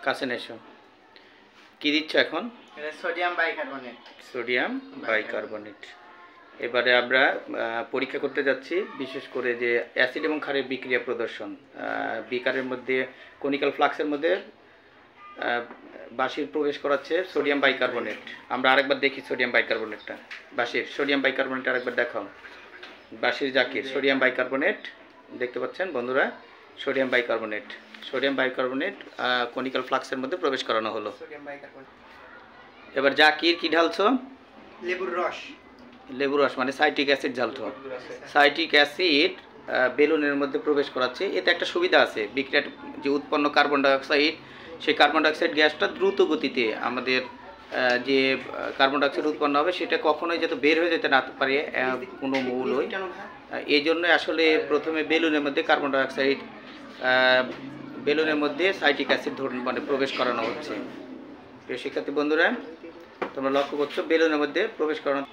কাছে এসো। কি দিচ্ছ এখন? এটা সোডিয়াম বাইকার্বনেট। Sodium bicarbonate. এবারে আমরা পরীক্ষা করতে যাচ্ছি বিশেষ করে যে অ্যাসিড এবং ক্ষারের বিক্রিয়া প্রদর্শন। বিকারের মধ্যে কনিক্যাল ফ্লাক্সের মধ্যে বাঁশির প্রবেশ করাচ্ছে সোডিয়াম বাইকার্বনেট। আমরা আরেকবার দেখি সোডিয়াম বাইকার্বনেটটা। বাঁশির সোডিয়াম বাইকার্বনেট আরেকবার দেখাও। বাঁশির জাকির সোডিয়াম বাইকার্বনেট দেখতে পাচ্ছেন বন্ধুরা, sodium bicarbonate. Sodium bicarbonate conical ফ্লাক্সের মধ্যে প্রবেশ করানো হলো। Sodium bicarbonate. এবার জাকির কি ঢালছো? লেবুর রস। লেবুর রস মানে সাইট্রিক অ্যাসিড ঢালছো। সাইট্রিক অ্যাসিড বেলুনের মধ্যে প্রবেশ করাচ্ছে। এতে একটা সুবিধা আছে, বিক্রিয়ার যে উৎপন্ন কার্বন ডাইঅক্সাইড, সেই কার্বন ডাইঅক্সাইড গ্যাসটা দ্রুত গতিতে আমাদের যে কার্বন ডাইঅক্সাইড উৎপন্ন হবে সেটা কখনোই যাতে বের হয়ে যেতে না পারে কোনো মৌলই। এই জন্য আসলে প্রথমে বেলুনের মধ্যে কার্বন ডাইঅক্সাইড বেলুনের মধ্যে সাইট্রিক অ্যাসিড মানে প্রবেশ করানো হচ্ছে। প্রিয় শিক্ষার্থী বন্ধুরা, তোমরা লক্ষ্য করছো বেলুনের মধ্যে প্রবেশ করানো।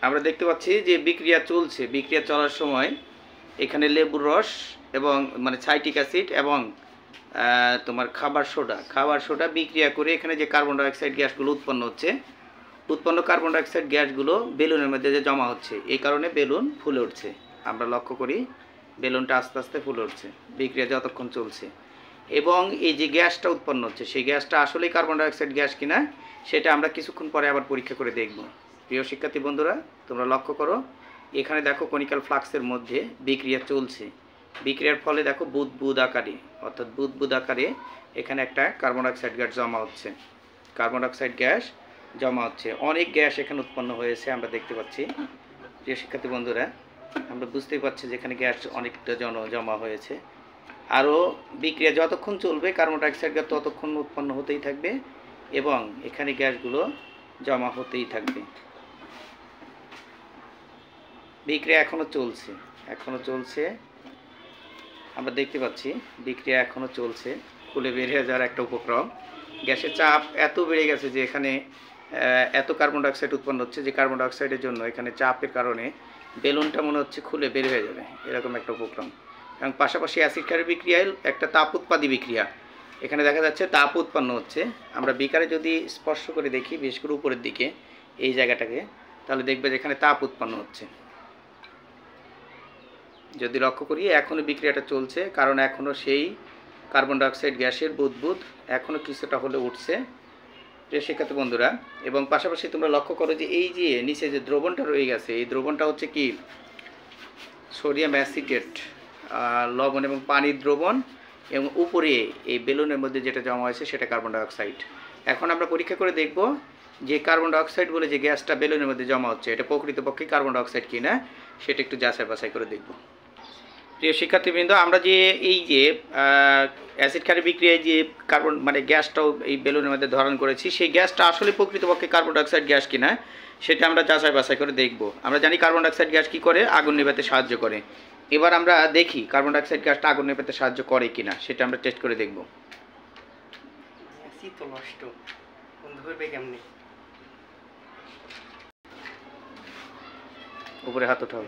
আমরা দেখতে পাচ্ছি যে বিক্রিয়া চলছে। বিক্রিয়া চলার সময় এখানে লেবুর রস এবং মানে সাইট্রিক অ্যাসিড এবং তোমার খাবার সোডা বিক্রিয়া করে এখানে যে কার্বন ডাইঅক্সাইড গ্যাসগুলো উৎপন্ন হচ্ছে, উৎপন্ন কার্বন ডাইঅক্সাইড গ্যাসগুলো বেলুনের মধ্যে যে জমা হচ্ছে, এই কারণে বেলুন ফুলে উঠছে। আমরা লক্ষ্য করি বেলুনটা আস্তে আস্তে ফুলে উঠছে বিক্রিয়া যতক্ষণ চলছে। এবং এই যে গ্যাসটা উৎপন্ন হচ্ছে সেই গ্যাসটা আসলেই কার্বন ডাইঅক্সাইড গ্যাস কিনা সেটা আমরা কিছুক্ষণ পরে আবার পরীক্ষা করে দেখব। প্রিয় শিক্ষার্থী বন্ধুরা, তোমরা লক্ষ্য করো এখানে দেখো কনিক্যাল ফ্লাক্সের মধ্যে বিক্রিয়া চলছে। বিক্রিয়ার ফলে দেখো বুদবুদ আকারে, অর্থাৎ বুদবুদ আকারে এখানে একটা কার্বন ডাইঅক্সাইড গ্যাস জমা হচ্ছে। কার্বন ডাইঅক্সাইড গ্যাস জমা হচ্ছে, অনেক গ্যাস এখানে উৎপন্ন হয়েছে আমরা দেখতে পাচ্ছি। প্রিয় শিক্ষার্থী বন্ধুরা, আমরা বুঝতেই পারছি যে এখানে গ্যাস অনেকটা জমা হয়েছে। আরও বিক্রিয়া যতক্ষণ চলবে কার্বন ডাইঅক্সাইড গ্যাস ততক্ষণ উৎপন্ন হতেই থাকবে এবং এখানে গ্যাসগুলো জমা হতেই থাকবে। বিক্রিয়া এখনও চলছে, আমরা দেখতে পাচ্ছি বিক্রিয়া এখনও চলছে। খুলে বের হয়ে যাওয়ার একটা উপক্রম। গ্যাসের চাপ এত বেড়ে গেছে যে এখানে এত কার্বন ডাইঅক্সাইড উৎপন্ন হচ্ছে যে কার্বন ডাইঅক্সাইডের জন্য এখানে চাপের কারণে বেলুনটা মনে হচ্ছে খুলে বের হয়ে যাবে, এরকম একটা উপক্রম। এবং পাশাপাশি অ্যাসিড ক্ষারের বিক্রিয়ায় একটা তাপ উৎপাদী বিক্রিয়া, এখানে দেখা যাচ্ছে তাপ উৎপন্ন হচ্ছে। আমরা বিকারে যদি স্পর্শ করে দেখি বিশেষ করে উপরের দিকে এই জায়গাটাকে, তাহলে দেখবে যে এখানে তাপ উৎপন্ন হচ্ছে। যদি লক্ষ্য করি এখনও বিক্রিয়াটা চলছে, কারণ এখনও সেই কার্বন ডাইঅক্সাইড গ্যাসের বুদবুদ এখনও কিছুটা হলে উঠছে। প্রিয় শিক্ষার্থী বন্ধুরা, এবং পাশাপাশি তোমরা লক্ষ্য করো যে এই যে নিচে যে দ্রবণটা রয়ে গেছে, এই দ্রবণটা হচ্ছে কি সোডিয়াম অ্যাসিটেট, লবণ এবং পানির দ্রবণ, এবং উপরে এই বেলুনের মধ্যে যেটা জমা হয়েছে সেটা কার্বন ডাইঅক্সাইড। এখন আমরা পরীক্ষা করে দেখব যে কার্বন ডাইঅক্সাইড বলে যে গ্যাসটা বেলুনের মধ্যে জমা হচ্ছে এটা প্রকৃতপক্ষে কার্বন ডাইঅক্সাইড কিনা সেটা একটু যাচাই বাছাই করে দেখব। প্রিয় শিক্ষার্থীবৃন্দ, আমরা যে এই যে অ্যাসিড ক্ষারের বিক্রিয়ায় যে কার্বন মানে গ্যাসটাও এই বেলুনের মধ্যে ধারণ করেছি, সেই গ্যাসটা আসলে প্রকৃতপক্ষে কার্বন ডাইঅক্সাইড গ্যাস কিনা সেটা আমরা যাচাই বাছাই করে দেখব। আমরা জানি কার্বন ডাইঅক্সাইড গ্যাস কী করে, আগুন নেভাতে সাহায্য করে। এবার আমরা দেখি কার্বন ডাইঅক্সাইড গ্যাসটা আগুন নেভাতে সাহায্য করে কিনা সেটা আমরা টেস্ট করে দেখব। উপরে হাত উঠাও।